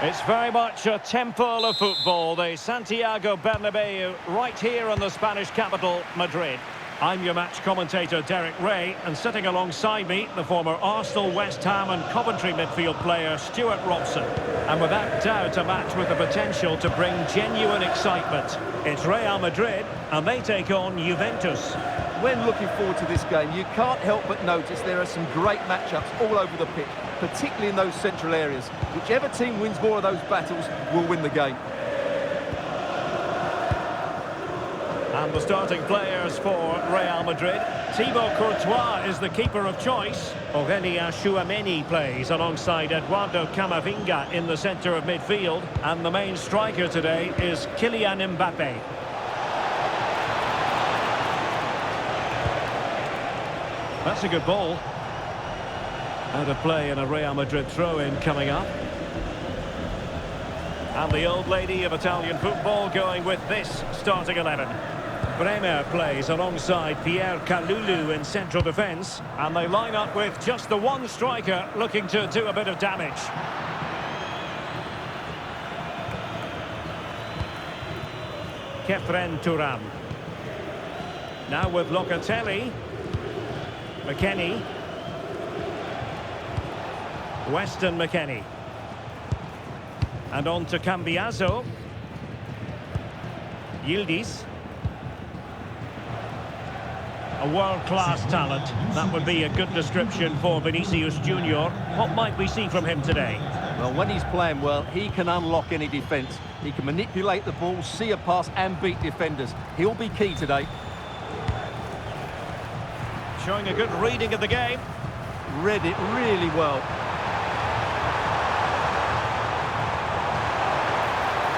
It's very much a temple of football, the Santiago Bernabeu, right here in the Spanish capital, Madrid. I'm your match commentator, Derek Ray, and sitting alongside me, the former Arsenal, West Ham and Coventry midfield player, Stuart Robson. And without doubt, a match with the potential to bring genuine excitement. It's Real Madrid, and they take on Juventus. When looking forward to this game, you can't help but notice there are some great matchups all over the pitch, particularly in those central areas. Whichever team wins more of those battles will win the game. And the starting players for Real Madrid. Thibaut Courtois is the keeper of choice. Aurélien Tchouaméni plays alongside Eduardo Camavinga in the centre of midfield. And the main striker today is Kylian Mbappé. That's a good ball. Out of play in a Real Madrid throw-in coming up. And the old lady of Italian football going with this starting 11. Bremer plays alongside Pierre Kalulu in central defence. And they line up with just the one striker looking to do a bit of damage. Khéphren Thuram. Now with Locatelli. McKennie. Weston McKennie. And on to Cambiaso. Yildiz. A world-class talent. That would be a good description for Vinicius Junior. What might we see from him today? Well, when he's playing well, he can unlock any defence. He can manipulate the ball, see a pass and beat defenders. He'll be key today. Showing a good reading of the game. Read it really well.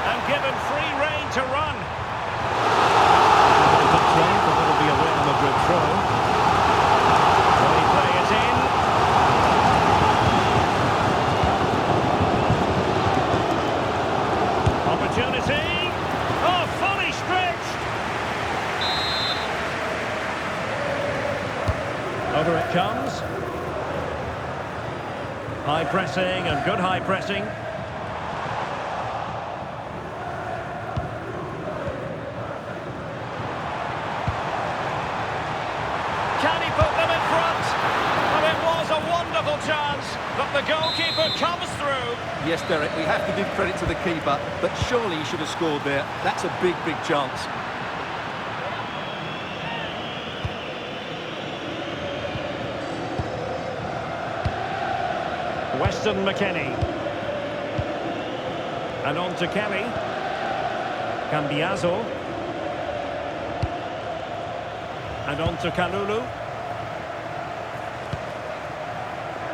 And given free rein to run. Good throw, but it'll be a Real Madrid throw. They play it in. Opportunity. Oh, fully stretched. Over it comes. High pressing and good high pressing. Can he put them in front? Well, it was a wonderful chance, but the goalkeeper comes through. Yes, Derek, we have to give credit to the keeper, but surely he should have scored there. That's a big, big chance. Weston McKennie. And on to Kelly. Cambiaso. And on to Kalulu.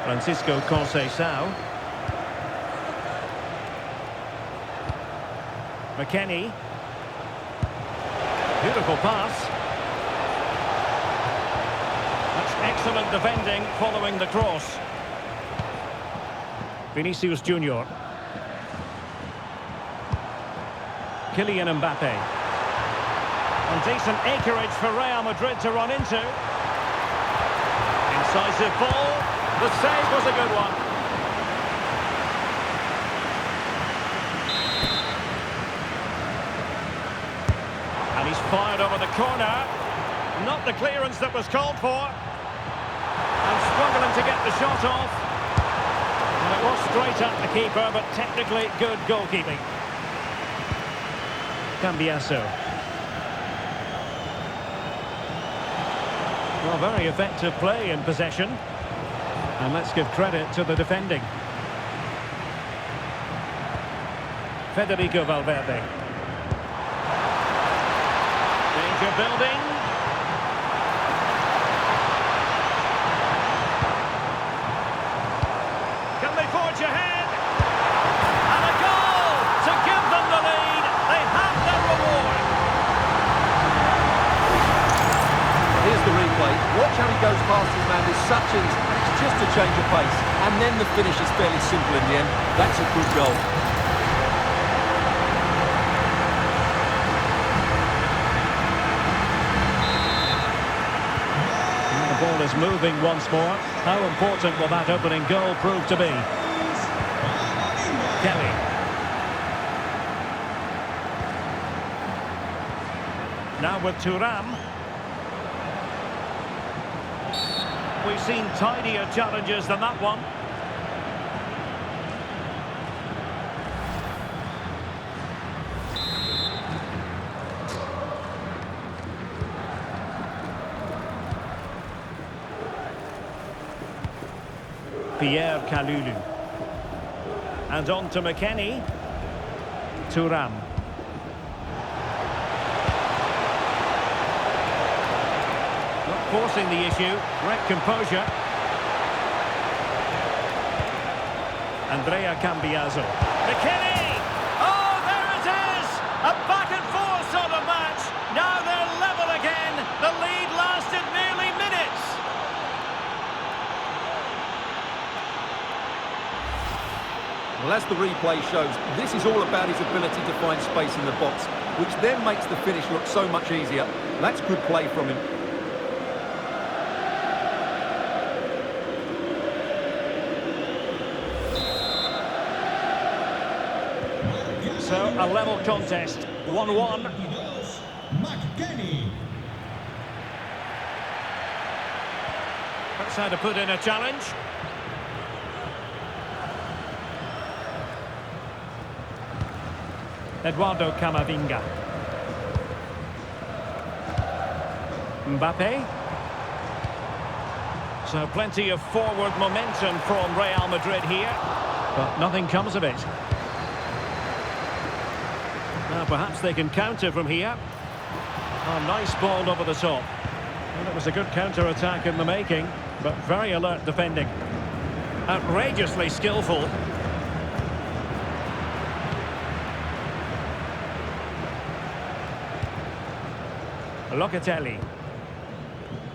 Francisco Conceição. McKennie. Beautiful pass. That's excellent defending following the cross. Vinicius Junior. Kylian Mbappé. And decent acreage for Real Madrid to run into. Incisive ball. The save was a good one. And he's fired over the corner. Not the clearance that was called for. And struggling to get the shot off. And it was straight at the keeper, but technically good goalkeeping. Cambiaso. Well, very effective play in possession. And let's give credit to the defending. Federico Valverde. Danger building. Can they forge ahead? And a goal to give them the lead. They have their reward. Here's the replay. Watch how he goes past his man with such ease, and it's just a change of pace. And then the finish is fairly simple in the end. That's a good goal. The ball is moving once more. How important will that opening goal prove to be? Kelly. Now with Thuram. We've seen tidier challenges than that one. Pierre Kalulu. And on to McKennie. Thuram. Not forcing the issue. Great composure. Andrea Cambiaso. McKennie! Oh, there it is! A back and forth sort of match. Now they're level again. The lead lasted nearly minutes. Well, as the replay shows, this is all about his ability to find space in the box, which then makes the finish look so much easier. That's good play from him. So, a level contest, 1-1. That's how to put in a challenge. Eduardo Camavinga. Mbappe. So plenty of forward momentum from Real Madrid here, but nothing comes of it. Now perhaps they can counter from here. Oh, nice ball over the top. Well, it was a good counter-attack in the making, but very alert defending. Outrageously skillful. Locatelli.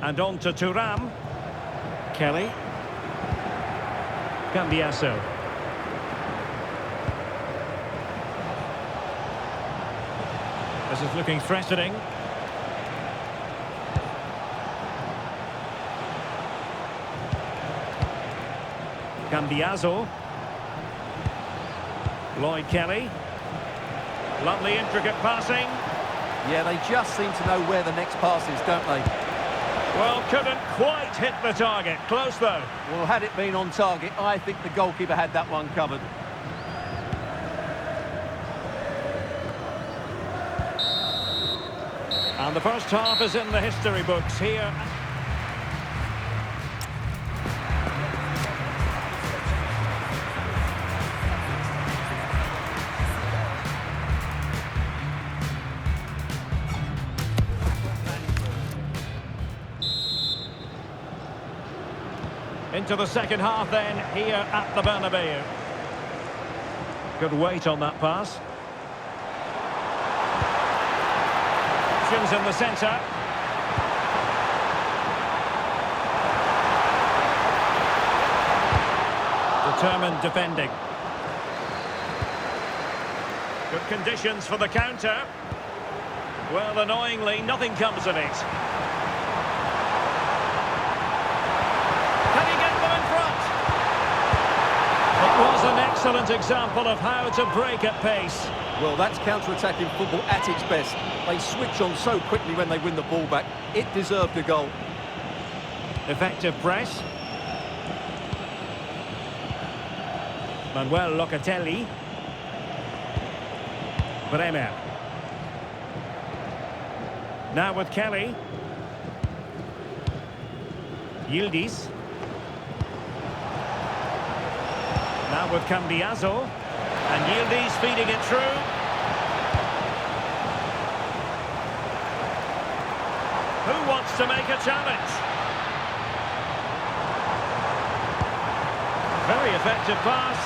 And on to Thuram. Kelly. Cambiaso. This is looking threatening. Cambiaso. Lloyd Kelly. Lovely intricate passing. Yeah, they just seem to know where the next pass is, don't they? Well, couldn't quite hit the target. Close, though. Well, had it been on target, I think the goalkeeper had that one covered. And the first half is in the history books here. Into the second half then, here at the Bernabeu. Good weight on that pass. Options in the centre. Determined defending. Good conditions for the counter. Well, annoyingly, nothing comes of it. Was an excellent example of how to break at pace. Well, that's counter-attacking football at its best. They switch on so quickly when they win the ball back. It deserved a goal. Effective press. Manuel Locatelli. Bremer. Now with Kelly. Yildiz. Now with Cambiaso. And Yildiz feeding it through. Who wants to make a challenge? Very effective pass.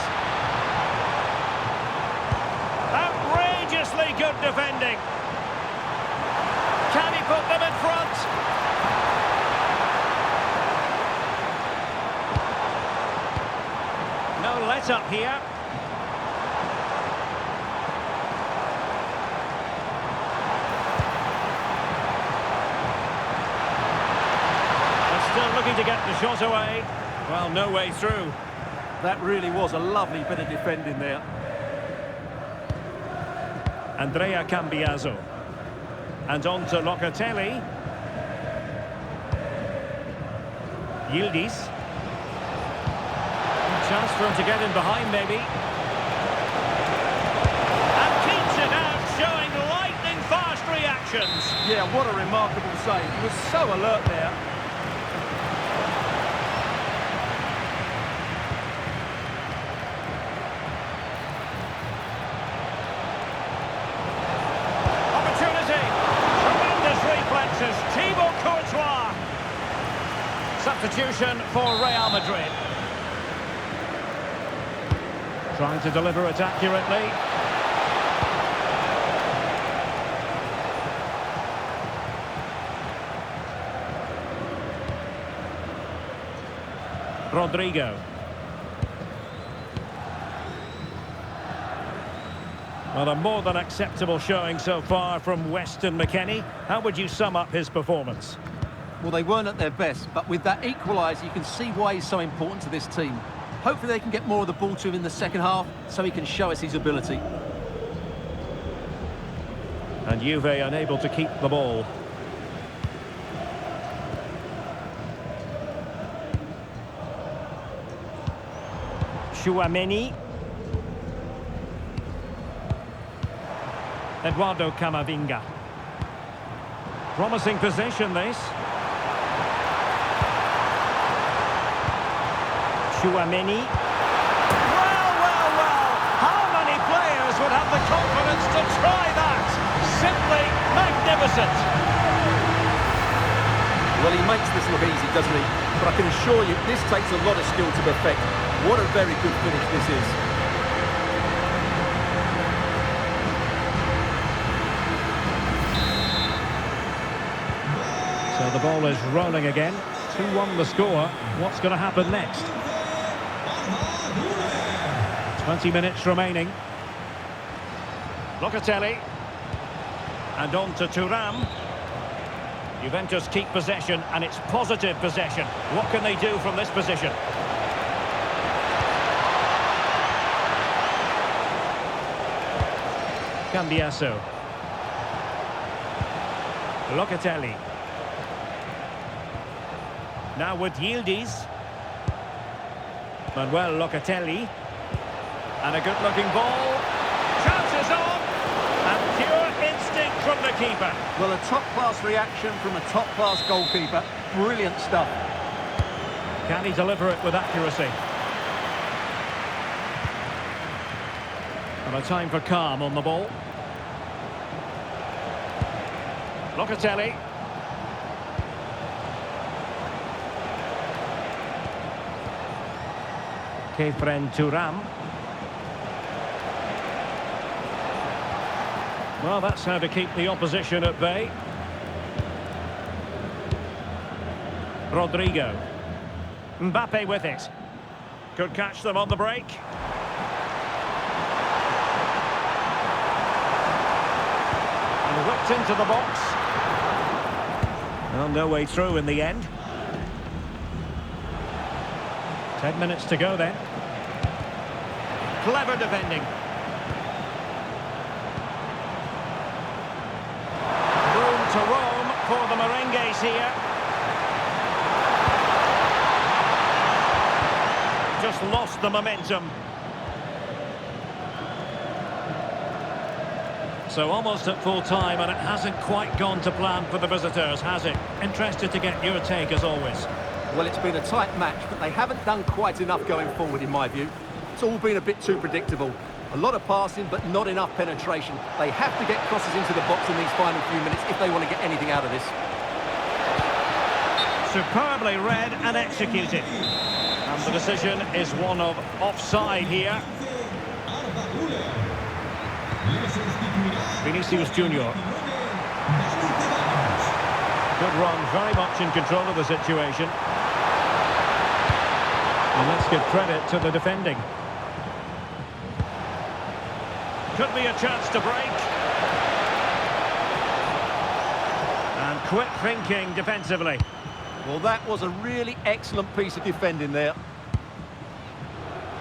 Outrageously good defending. Can he put them in front? No let up here. They're still looking to get the shot away. Well, no way through. That really was a lovely bit of defending there. Andrea Cambiaso. And on to Locatelli. Yildiz. Chance for him to get in behind, maybe. And keeps it out, showing lightning-fast reactions. Yeah, what a remarkable save. He was so alert there. Opportunity. Tremendous reflexes. Thibaut Courtois. Substitution for Real Madrid. Trying to deliver it accurately. Rodrigo. Well, a more than acceptable showing so far from Weston McKennie. How would you sum up his performance? Well, they weren't at their best, but with that equaliser, you can see why he's so important to this team. Hopefully they can get more of the ball to him in the second half so he can show us his ability. And Juve unable to keep the ball. Tchouaméni. Eduardo Camavinga. Promising possession, this. Tchouaméni. Well. How many players would have the confidence to try that? Simply magnificent. Well, he makes this look easy, doesn't he? But I can assure you, this takes a lot of skill to perfect. What a very good finish this is. So the ball is rolling again. 2-1 the score. What's going to happen next? 20 minutes remaining. Locatelli. And on to Thuram. Juventus keep possession, and it's positive possession. What can they do from this position? Cambiasso. Locatelli. Now with Yildiz. Manuel Locatelli. And a good-looking ball. Chances on! And pure instinct from the keeper. Well, a top-class reaction from a top-class goalkeeper. Brilliant stuff. Can he deliver it with accuracy? And a time for calm on the ball. Locatelli. Khéphren Thuram. Well, that's how to keep the opposition at bay. Rodrigo. Mbappe with it. Could catch them on the break. And whipped into the box. Well, no way through in the end. 10 minutes to go then. Clever defending. Room to roam for the Merengues here. Just lost the momentum. So almost at full time, and it hasn't quite gone to plan for the visitors, has it? Interested to get your take as always. Well, it's been a tight match, but they haven't done quite enough going forward, in my view. It's all been a bit too predictable. A lot of passing, but not enough penetration. They have to get crosses into the box in these final few minutes if they want to get anything out of this. Superbly read and executed. And the decision is one of offside here. Vinicius Junior. Good run, very much in control of the situation. And let's give credit to the defending. Could be a chance to break. And quick thinking defensively. Well, that was a really excellent piece of defending there.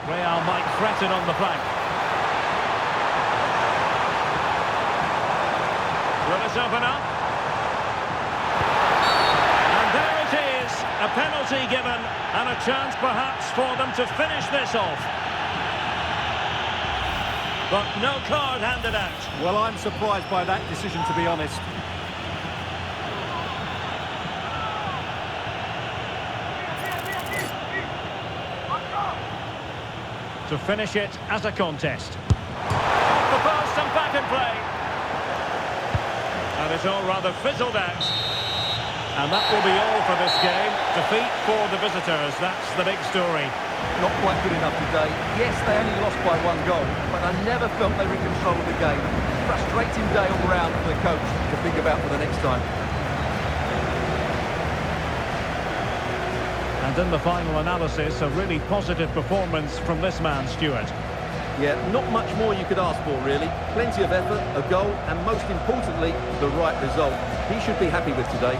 Real might threaten on the flank. Will this open up? penalty given, and a chance perhaps for them to finish this off. But no card handed out. Well, I'm surprised by that decision, to be honest. To finish it as a contest. Off the post and back in play. And it's all rather fizzled out. And that will be all for this game. Defeat for the visitors, that's the big story. Not quite good enough today. Yes, they only lost by 1 goal, but I never felt they were in control of the game. Frustrating day all round for the coach to think about for the next time. And in the final analysis, a really positive performance from this man, Stuart. Yeah, not much more you could ask for, really. Plenty of effort, a goal, and most importantly, the right result. He should be happy with today.